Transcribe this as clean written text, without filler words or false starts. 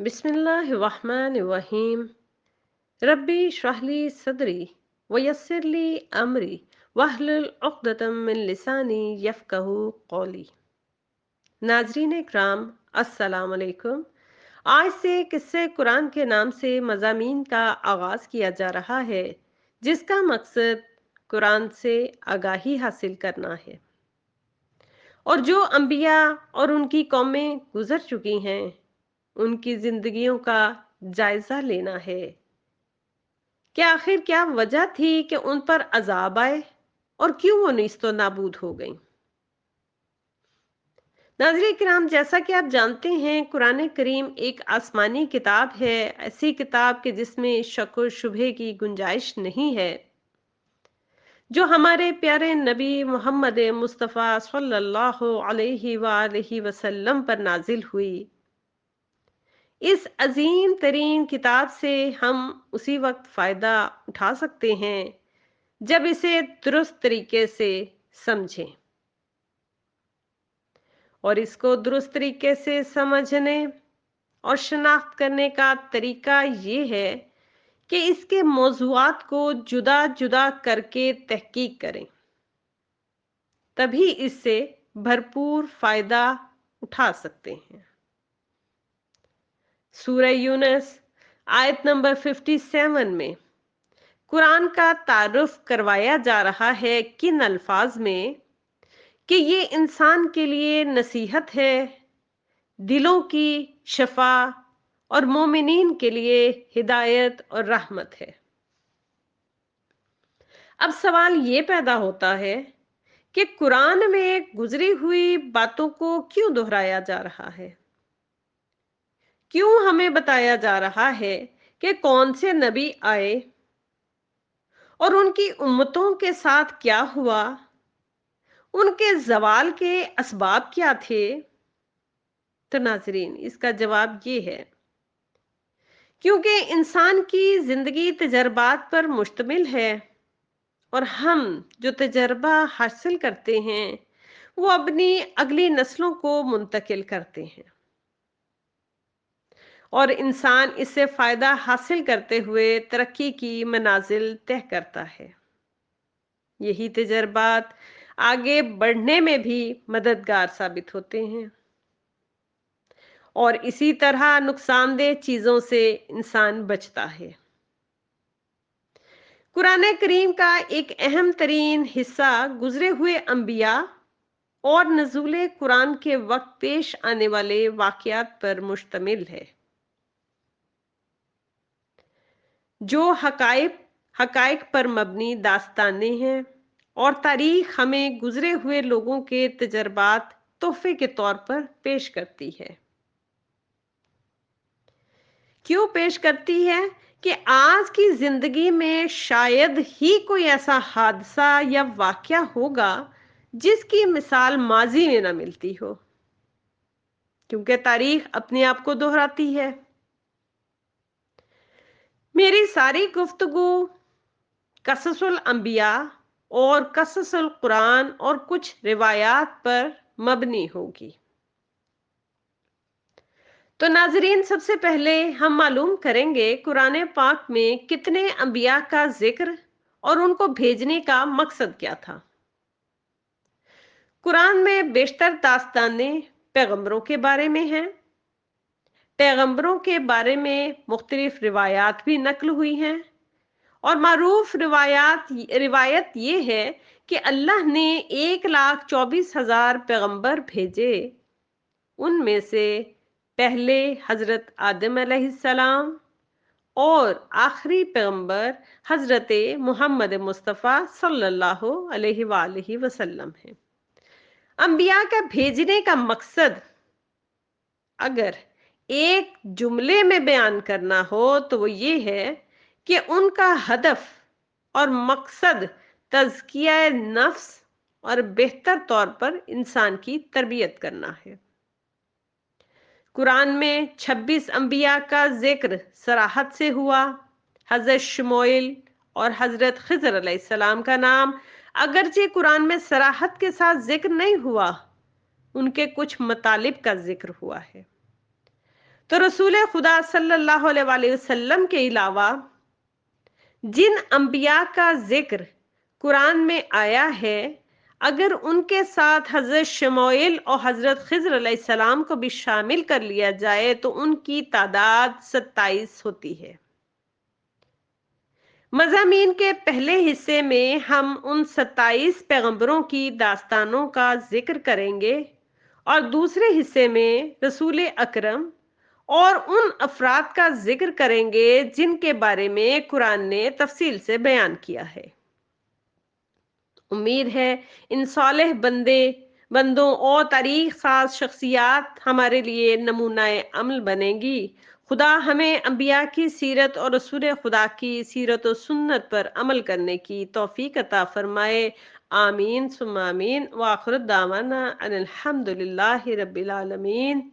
बिस्मिल्लाहिर्रहमानिर्रहीम। रब्बी इश्रह ली सदरी वयस्सिर ली अमरी वहलुल उक़्दतम मिन लिसानी यफ़क़हू क़ौली। नाज़रीन इकराम, अस्सलाम वालेकुम। आज से किस्से कुरान के नाम से मज़ामीन का आगाज़ किया जा रहा है, जिसका मकसद कुरान से आगाही हासिल करना है और जो अंबिया और उनकी कौमें गुज़र चुकी हैं उनकी जिंदगियों का जायजा लेना है कि आखिर क्या वजह थी कि उन पर अजाब आए और क्यों वो नीस्तो नाबूद हो गईं। नाज़रीन किराम, जैसा कि आप जानते हैं, कुरान करीम एक आसमानी किताब है, ऐसी किताब के जिसमें शक व शुबहे की गुंजाइश नहीं है, जो हमारे प्यारे नबी मोहम्मद मुस्तफ़ा सल्लल्लाहु अलैहि वसल्लम पर नाजिल हुई। इस अजीम तरीन किताब से हम उसी वक्त फायदा उठा सकते हैं जब इसे दुरुस्त तरीके से समझें। और इसको दुरुस्त तरीके से समझने और शनाख्त करने का तरीका ये है कि इसके मौज़ूआत को जुदा जुदा करके तहकीक करें, तभी इससे भरपूर फायदा उठा सकते हैं। सूरह यूनुस आयत नंबर 57 में कुरान का तारुफ करवाया जा रहा है किन अल्फाज में कि ये इंसान के लिए नसीहत है, दिलों की शफा और मोमिनीन के लिए हिदायत और रहमत है। अब सवाल ये पैदा होता है कि कुरान में गुजरी हुई बातों को क्यों दोहराया जा रहा है? क्यों हमें बताया जा रहा है कि कौन से नबी आए और उनकी उम्मतों के साथ क्या हुआ, उनके जवाल के असबाब क्या थे? तो नाजरीन, इसका जवाब ये है क्योंकि इंसान की जिंदगी तजर्बात पर मुश्तमिल है और हम जो तजर्बा हासिल करते हैं वो अपनी अगली नस्लों को मुंतकिल करते हैं और इंसान इससे फायदा हासिल करते हुए तरक्की की मनाजिल तय करता है। यही तजर्बात आगे बढ़ने में भी मददगार साबित होते हैं और इसी तरह नुकसानदेह चीजों से इंसान बचता है। कुरान करीम का एक अहम तरीन हिस्सा गुजरे हुए अंबिया और नज़ूल कुरान के वक्त पेश आने वाले वाक़यात पर मुश्तमिल है, जो हकाइक पर मबनी दास्तानें हैं और तारीख हमें गुजरे हुए लोगों के तजर्बात तोहफे के तौर पर पेश करती है। क्यों पेश करती है कि आज की जिंदगी में शायद ही कोई ऐसा हादसा या वाकया होगा जिसकी मिसाल माजी में ना मिलती हो, क्योंकि तारीख अपने आप को दोहराती है। मेरी सारी गुफ्तगू कससुल अंबिया और कससुल कुरान और कुछ रिवायात पर मबनी होगी। तो नाजरीन, सबसे पहले हम मालूम करेंगे कुरान पाक में कितने अंबिया का जिक्र और उनको भेजने का मकसद क्या था। कुरान में बेशतर दास्तानें पैगंबरों के बारे में हैं। पैगंबरों के बारे में मुख्तलिफ रिवायात भी नकल हुई हैं और मारूफ रिवायत ये है कि अल्लाह ने 1,24,000 पैगंबर भेजे। उनमें से पहले हजरत आदम अलैहिस्सलाम और आखिरी पैगंबर हजरत मोहम्मद मुस्तफ़ा सल्लल्लाहु अलैहि वसल्लम है। अंबिया का भेजने का मकसद अगर एक जुमले में बयान करना हो तो वो ये है कि उनका हदफ और मकसद तज़किया नफ्स और बेहतर तौर पर इंसान की तरबियत करना है। कुरान में 26 अंबिया का जिक्र सराहत से हुआ। हजरत शुमोइल और हजरत खिज़र अलैहिस्सलाम का नाम अगरचे कुरान में सराहत के साथ जिक्र नहीं हुआ, उनके कुछ मतालिब का जिक्र हुआ है। تو رسول خدا صلی اللہ علیہ وآلہ وسلم کے علاوہ جن انبیاء کا ذکر قرآن میں آیا ہے، اگر ان کے ساتھ حضرت شموئیل اور حضرت خضر علیہ السلام کو بھی شامل کر لیا جائے تو ان کی تعداد 27 ہوتی ہے۔ مضامین کے پہلے حصے میں ہم ان 27 پیغمبروں کی داستانوں کا ذکر کریں گے اور دوسرے حصے میں رسول اکرم اور ان افراد کا ذکر کریں گے جن کے بارے میں قرآن نے تفصیل سے بیان کیا ہے۔ امید ہے ان صالح بندوں اور تاریخ ساز شخصیات ہمارے لیے نمونہ عمل بنے گی۔ خدا ہمیں انبیاء کی سیرت اور رسول خدا کی سیرت و سنت پر عمل کرنے کی توفیق عطا فرمائے۔ آمین ثم آمین، وآخر دعوانا ان الحمد للہ رب العالمین۔